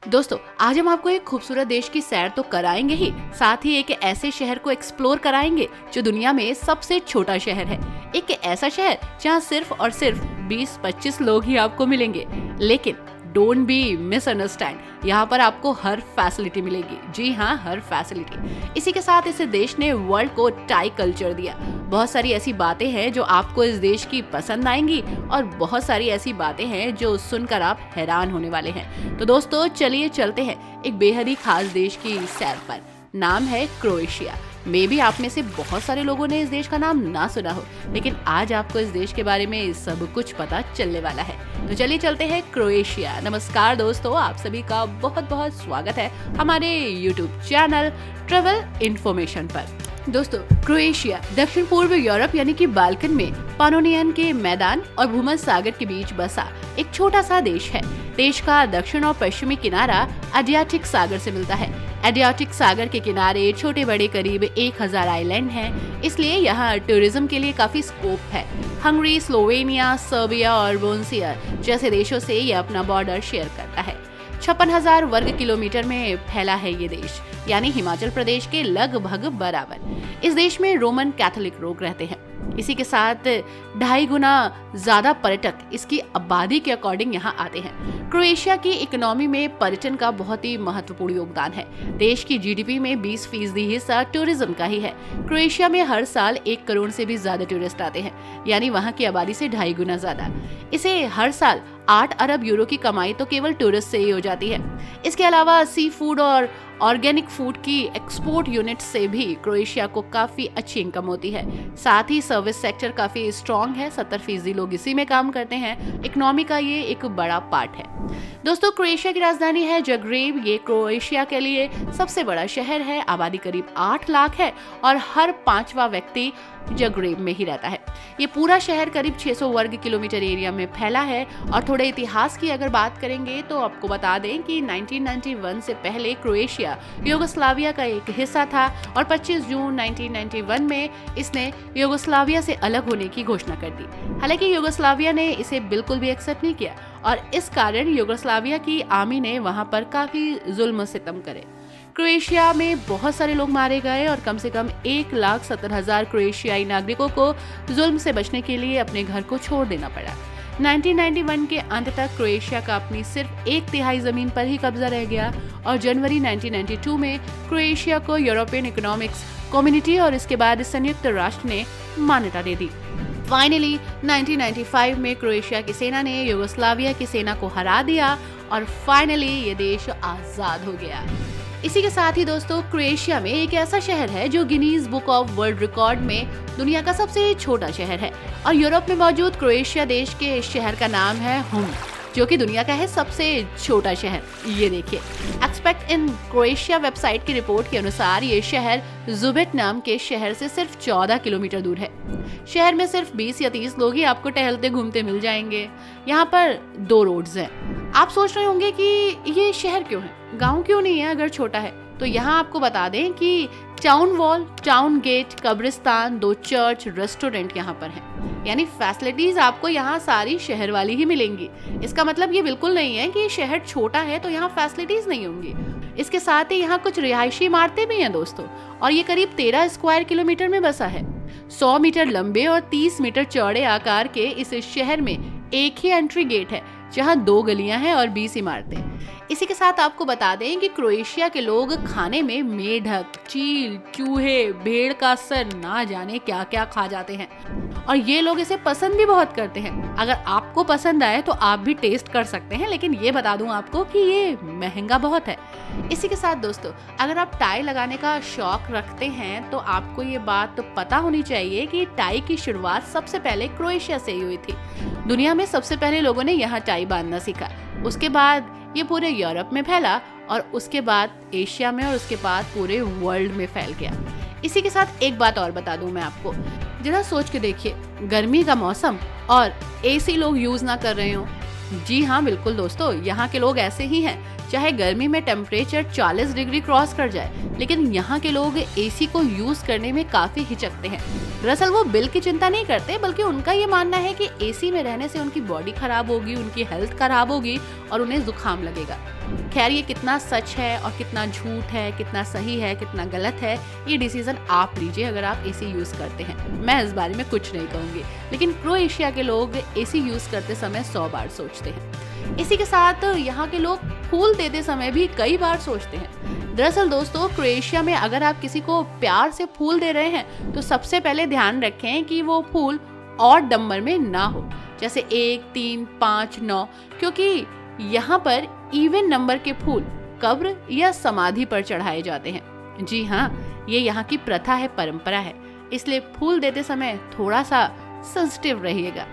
दोस्तों, आज हम आपको एक खूबसूरत देश की सैर तो कराएंगे ही, साथ ही एक ऐसे शहर को एक्सप्लोर कराएंगे जो दुनिया में सबसे छोटा शहर है। एक ऐसा शहर जहां सिर्फ और सिर्फ 20-25 लोग ही आपको मिलेंगे, लेकिन डोंट बी मिसअंडरस्टैंड, यहाँ पर आपको हर फैसिलिटी मिलेगी। जी हाँ, हर फैसिलिटी। इसी के साथ इस देश ने वर्ल्ड को टाई कल्चर दिया। बहुत सारी ऐसी बातें हैं जो आपको इस देश की पसंद आएंगी और बहुत सारी ऐसी बातें हैं जो सुनकर आप हैरान होने वाले हैं। तो दोस्तों, चलिए चलते हैं एक बेहद ही खास देश की सैर पर। नाम है क्रोएशिया। मे बी आप में से बहुत सारे लोगों ने इस देश का नाम ना सुना हो, लेकिन आज आपको इस देश के बारे में सब कुछ पता चलने वाला है। तो चलिए चलते हैं क्रोएशिया। नमस्कार दोस्तों, आप सभी का बहुत बहुत स्वागत है हमारे YouTube चैनल ट्रेवल इन्फॉर्मेशन पर। दोस्तों, क्रोएशिया दक्षिण पूर्व यूरोप यानी कि बाल्कन में पानोनियन के मैदान और भूमध्य सागर के बीच बसा एक छोटा सा देश है। देश का दक्षिण और पश्चिमी किनारा एडियाटिक सागर से मिलता है। एडियाटिक सागर के किनारे छोटे बड़े करीब 1000 आइलैंड हैं, इसलिए यहाँ टूरिज्म के लिए काफी स्कोप है। हंगरी, स्लोवेनिया, सर्बिया और बोस्निया जैसे देशों से ये अपना बॉर्डर शेयर करता है। 56,000 वर्ग किलोमीटर में फैला है ये देश, यानी हिमाचल प्रदेश के लगभग बराबर। इस देश में रोमन कैथोलिक लोग रहते हैं। इसी के साथ 2.5 गुना ज्यादा पर्यटक इसकी आबादी के अकॉर्डिंग यहाँ आते हैं। क्रोएशिया की इकोनॉमी में पर्यटन का बहुत ही महत्वपूर्ण योगदान है। देश की जीडीपी में 20% हिस्सा टूरिज्म का ही है। क्रोएशिया में हर साल 1 करोड़ से भी ज्यादा टूरिस्ट आते हैं, यानी वहाँ की आबादी से 2.5 गुना ज्यादा। इसे हर साल 8 अरब यूरो की कमाई तो केवल टूरिस्ट से ही हो जाती है। इसके अलावा सी फूड और ऑर्गेनिक फूड की एक्सपोर्ट यूनिट से भी क्रोएशिया को काफी अच्छी इनकम होती है। साथ ही सर्विस सेक्टर काफी स्ट्रॉन्ग है, 70% लोग इसी में काम करते हैं। इकोनॉमी का ये एक बड़ा पार्ट है। दोस्तों, क्रोएशिया की राजधानी है जग्रेब। ये क्रोएशिया के लिए सबसे बड़ा शहर है। आबादी करीब 8 लाख है और हर 5वां व्यक्ति जग्रेब में ही रहता है। ये पूरा शहर करीब 600 वर्ग किलोमीटर एरिया में फैला है। और थोड़े इतिहास की अगर बात करेंगे तो आपको बता दें कि 1991 से पहले क्रोएशिया यूगोस्लाविया का एक हिस्सा था और 25 जून 1991 में इसने यूगोस्लाविया से अलग होने की घोषणा कर दी। हालांकि यूगोस्लाविया ने इसे बिल्कुल भी एक्सेप्ट नहीं किया और इस कारण यूगोस्लाविया की आर्मी ने वहां पर काफी जुल्म सितम करे। क्रोएशिया में बहुत सारे लोग मारे गए और कम से कम 1,70,000 क्रोएशियाई नागरिकों को जुल्म से बचने के लिए अपने घर को छोड़ देना पड़ा। 1991 के अंत तक क्रोएशिया का अपनी सिर्फ 1/3 जमीन पर ही कब्जा रह गया और जनवरी 1992 में क्रोएशिया को यूरोपियन इकोनॉमिक्स कम्युनिटी और इसके बाद संयुक्त राष्ट्र ने मान्यता दे दी। फाइनली 1995 में क्रोएशिया की सेना ने यूगोस्लाविया की सेना को हरा दिया और फाइनली ये देश आजाद हो गया। इसी के साथ ही दोस्तों, क्रोएशिया में एक ऐसा शहर है जो Guinness book of world record में दुनिया का सबसे छोटा शहर है और यूरोप में मौजूद क्रोएशिया देश के शहर का नाम है हुम, जो कि दुनिया का है सबसे छोटा शहर। ये देखिए, एक्सपेक्ट इन क्रोएशिया वेबसाइट की रिपोर्ट के अनुसार ये शहर जुबेट नाम के शहर से सिर्फ 14 किलोमीटर दूर है। शहर में सिर्फ 20 या 30 लोग ही आपको टहलते घूमते मिल जाएंगे। यहाँ पर 2 रोड्स हैं। आप सोच रहे होंगे कि ये शहर क्यों है, गांव क्यों नहीं है अगर छोटा है? तो यहाँ आपको बता दें कि टाउन वॉल, टाउन गेट, कब्रिस्तान, 2 चर्च, रेस्टोरेंट यहाँ पर हैं। यानी फैसिलिटीज आपको यहाँ सारी शहर वाली ही मिलेंगी। इसका मतलब ये बिल्कुल नहीं है कि शहर छोटा है तो यहाँ फैसिलिटीज नहीं होंगी। इसके साथ ही यहाँ कुछ रिहायशी इमारतें भी हैं दोस्तों, और ये करीब 13 स्क्वायर किलोमीटर में बसा है। 100 मीटर लंबे और 30 मीटर चौड़े आकार के इस शहर में एक ही एंट्री गेट है, जहां 2 गलियां हैं और 20 इमारतें। इसी के साथ आपको बता दें कि क्रोएशिया के लोग खाने में मेढक, चील, चूहे, भेड़ का सर, ना जाने क्या क्या खा जाते हैं और ये लोग इसे पसंद भी बहुत करते हैं। अगर आपको पसंद आए तो आप भी टेस्ट कर सकते हैं, लेकिन ये बता दूं आपको कि ये महंगा बहुत है। इसी के साथ दोस्तों, अगर आप टाई लगाने का शौक रखते हैं तो आपको ये बात तो पता होनी चाहिए कि टाई की शुरुआत सबसे पहले क्रोएशिया से ही हुई थी। दुनिया में सबसे पहले लोगों ने यहाँ टाई बांधना सीखा। उसके बाद ये पूरे यूरोप में फैला और उसके बाद एशिया में और उसके बाद पूरे वर्ल्ड में फैल गया। इसी के साथ एक बात और बता दूं मैं आपको, जरा सोच के देखिए, गर्मी का मौसम और एसी लोग यूज ना कर रहे हो। जी हाँ, बिल्कुल दोस्तों, यहाँ के लोग ऐसे ही हैं। चाहे गर्मी में टेम्परेचर 40 डिग्री क्रॉस कर जाए, लेकिन यहाँ के लोग एसी को यूज करने में काफी हिचकते हैं। दरअसल वो बिल की चिंता नहीं करते, बल्कि उनका ये मानना है कि एसी में रहने से उनकी बॉडी खराब होगी, उनकी हेल्थ खराब होगी और उन्हें जुकाम लगेगा। खैर, ये कितना सच है और कितना झूठ है, कितना सही है, कितना गलत है, ये डिसीजन आप लीजिए अगर आप एसी यूज करते हैं। मैं इस बारे में कुछ नहीं कहूंगी, लेकिन क्रोएशिया के लोग एसी यूज करते समय 100 बार सोचते हैं। इसी के साथ यहाँ के लोग फूल देते समय भी कई बार सोचते हैं। दरअसल दोस्तों, क्रोएशिया में अगर आप किसी को प्यार से फूल दे रहे हैं तो सबसे पहले ध्यान रखें कि वो फूल ऑड नंबर में ना हो, जैसे 1, 3, 5, 9, क्योंकि यहाँ पर इवन नंबर के फूल कब्र या समाधि पर चढ़ाए जाते हैं। जी हाँ, ये यहाँ की प्रथा है, परंपरा है, इसलिए फूल देते समय थोड़ा सा सेंसिटिव रहिएगा।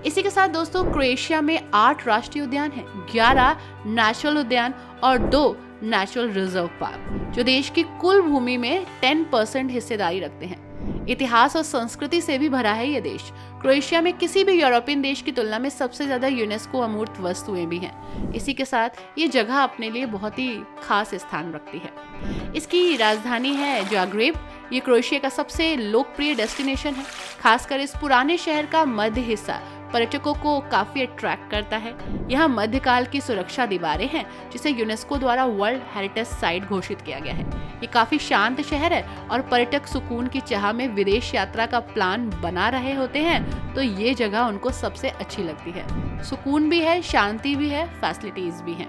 इसी के साथ दोस्तों, क्रोएशिया में 8 राष्ट्रीय उद्यान हैं, 11 नेशनल उद्यान और 2 नेचुरल रिजर्व पार्क, जो देश की कुल भूमि में 10% हिस्सेदारी रखते हैं। इतिहास और संस्कृति से भी भरा है ये देश। क्रोएशिया में किसी भी यूरोपियन देश की तुलना में सबसे ज्यादा यूनेस्को अमूर्त वस्तुएं भी हैं। इसी के साथ ये जगह अपने लिए बहुत ही खास स्थान रखती है। इसकी राजधानी है जाग्रेब। ये क्रोएशिया का सबसे लोकप्रिय डेस्टिनेशन है। खासकर इस पुराने शहर का मध्य हिस्सा पर्यटकों को काफी अट्रैक्ट करता है। यहाँ मध्यकाल की सुरक्षा दीवारें हैं, जिसे यूनेस्को द्वारा वर्ल्ड हेरिटेज साइट घोषित किया गया है। ये काफी शांत शहर है और पर्यटक सुकून की चाह में विदेश यात्रा का प्लान बना रहे होते हैं तो ये जगह उनको सबसे अच्छी लगती है। सुकून भी है, शांति भी है, फैसिलिटीज भी हैं।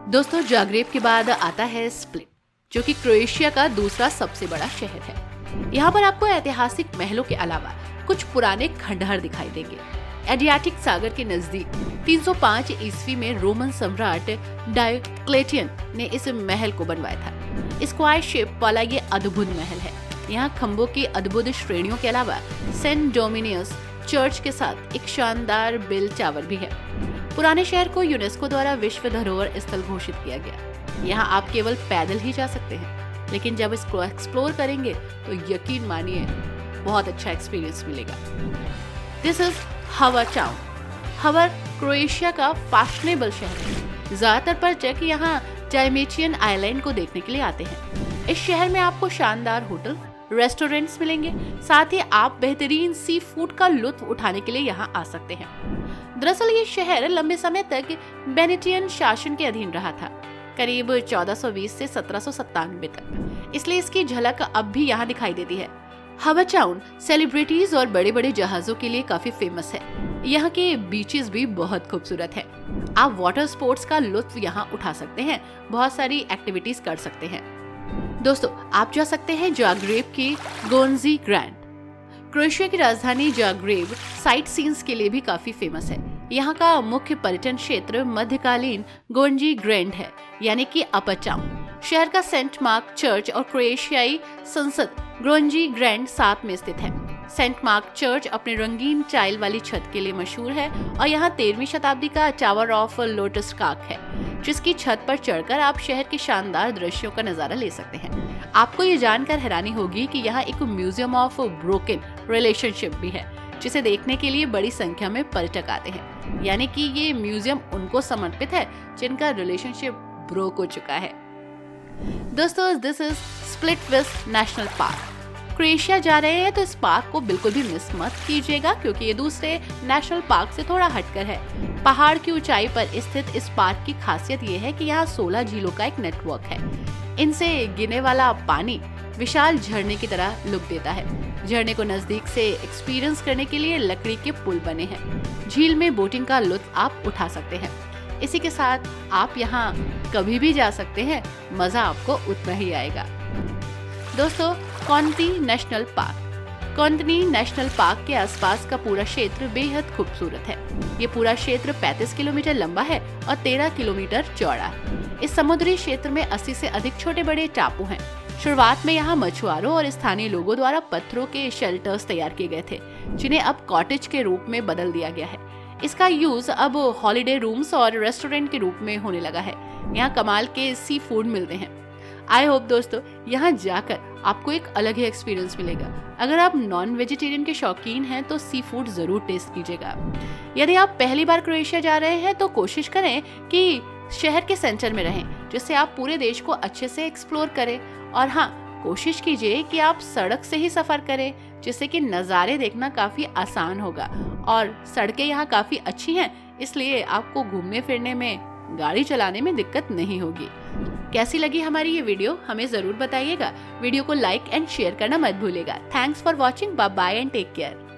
दोस्तों, जाग्रेब के बाद आता है स्प्लिट, जो कि क्रोएशिया का दूसरा सबसे बड़ा शहर है। यहाँ पर आपको ऐतिहासिक महलों के अलावा कुछ पुराने खंडहर दिखाई देंगे। एडियाटिक सागर के नजदीक 305 ईस्वी में रोमन सम्राट डायोक्लेटियन ने इस महल को बनवाया था। स्क्वायर शेप वाला ये अद्भुत महल है। यहाँ खंभों की अद्भुत श्रेणियों के अलावा सेंट डोमिनियस चर्च के साथ एक शानदार बेल टावर भी है। पुराने शहर को यूनेस्को द्वारा विश्व धरोहर स्थल घोषित किया गया। यहाँ आप केवल पैदल ही जा सकते हैं, लेकिन जब इसको एक्सप्लोर करेंगे तो यकीन मानिए बहुत अच्छा एक्सपीरियंस मिलेगा। This is Hvar town. Hvar Croatia का फैशनेबल शहर है। ज्यादातर पर्यटक यहाँ डायमेचियन आइलैंड को देखने के लिए आते हैं। इस शहर में आपको शानदार होटल, रेस्टोरेंट्स मिलेंगे, साथ ही आप बेहतरीन सी फूड का लुत्फ उठाने के लिए यहाँ आ सकते हैं। दरअसल ये शहर लंबे समय तक बेनेटियन शासन के अधीन रहा था, करीब 1420 से 1797 तक, इसलिए इसकी झलक अब भी यहाँ दिखाई देती है। हवर टाउन सेलिब्रिटीज और बड़े बड़े जहाजों के लिए काफी फेमस है। यहाँ के बीचेस भी बहुत खूबसूरत है। आप वाटर स्पोर्ट्स का लुत्फ यहाँ उठा सकते हैं, बहुत सारी एक्टिविटीज कर सकते हैं। दोस्तों, आप जा सकते हैं जाग्रेब की गोंजी ग्रैंड। क्रोएशिया की राजधानी जाग्रेब साइट सीन्स के लिए भी काफी फेमस है। यहाँ का मुख्य पर्यटन क्षेत्र मध्यकालीन गोंजी ग्रैंड है, यानी कि अपर टाउन। शहर का सेंट मार्क चर्च और क्रोएशियाई संसद गोंजी ग्रैंड साथ में स्थित है। सेंट मार्क चर्च अपने रंगीन टाइल वाली छत के लिए मशहूर है और यहाँ 13वीं शताब्दी का टावर ऑफ लोटस काक है, जिसकी छत पर चढ़कर आप शहर के शानदार दृश्यों का नजारा ले सकते हैं। आपको ये जानकर हैरानी होगी कि यहाँ एक म्यूजियम ऑफ ब्रोकन रिलेशनशिप भी है, जिसे देखने के लिए बड़ी संख्या में पर्यटक आते हैं। यानी कि ये म्यूजियम उनको समर्पित है जिनका रिलेशनशिप ब्रोक हो चुका है। दोस्तों, this is Plitvice national park. Croatia जा रहे हैं तो इस पार्क को बिल्कुल भी मिस मत कीजिएगा, क्योंकि ये दूसरे नेशनल पार्क से थोड़ा हटकर है। पहाड़ की ऊंचाई पर स्थित इस पार्क की खासियत ये है कि यहाँ 16 झीलों का एक नेटवर्क है। इनसे गिरने वाला पानी विशाल झरने की तरह लुक देता है। झरने को नजदीक से एक्सपीरियंस करने के लिए लकड़ी के पुल बने हैं। झील में बोटिंग का लुत्फ आप उठा सकते हैं। इसी के साथ आप यहाँ कभी भी जा सकते हैं, मजा आपको उतना ही आएगा। दोस्तों, कॉन्टी नेशनल पार्क। कॉन्टी नेशनल पार्क के आसपास का पूरा क्षेत्र बेहद खूबसूरत है। ये पूरा क्षेत्र 35 किलोमीटर लंबा है और 13 किलोमीटर चौड़ा। इस समुद्री क्षेत्र में 80 से अधिक छोटे बड़े टापू हैं। शुरुआत में यहाँ मछुआरों और स्थानीय लोगों द्वारा पत्थरों के शेल्टर्स तैयार किए गए थे, जिन्हें अब कॉटेज के रूप में बदल दिया गया है। इसका यूज अब हॉलिडे रूम्स और रेस्टोरेंट के रूप में होने लगा है। यहाँ कमाल के सी फूड मिलते हैं। आई होप दोस्तों, यहाँ जाकर आपको एक अलग ही एक्सपीरियंस मिलेगा। अगर आप नॉन वेजिटेरियन के शौकीन हैं तो सी फूड जरूर टेस्ट कीजिएगा। यदि आप पहली बार क्रोएशिया जा रहे हैं तो कोशिश करें कि शहर के सेंटर में रहें, जिससे आप पूरे देश को अच्छे से एक्सप्लोर करें। और हाँ, कोशिश कीजिए कि आप सड़क से ही सफर करें, जिससे कि नज़ारे देखना काफी आसान होगा। और सड़कें यहाँ काफी अच्छी हैं, इसलिए आपको घूमने फिरने में, गाड़ी चलाने में दिक्कत नहीं होगी। कैसी लगी हमारी ये वीडियो हमें जरूर बताइएगा। वीडियो को लाइक एंड शेयर करना मत भूलिएगा। Thanks for watching. Bye bye and take care.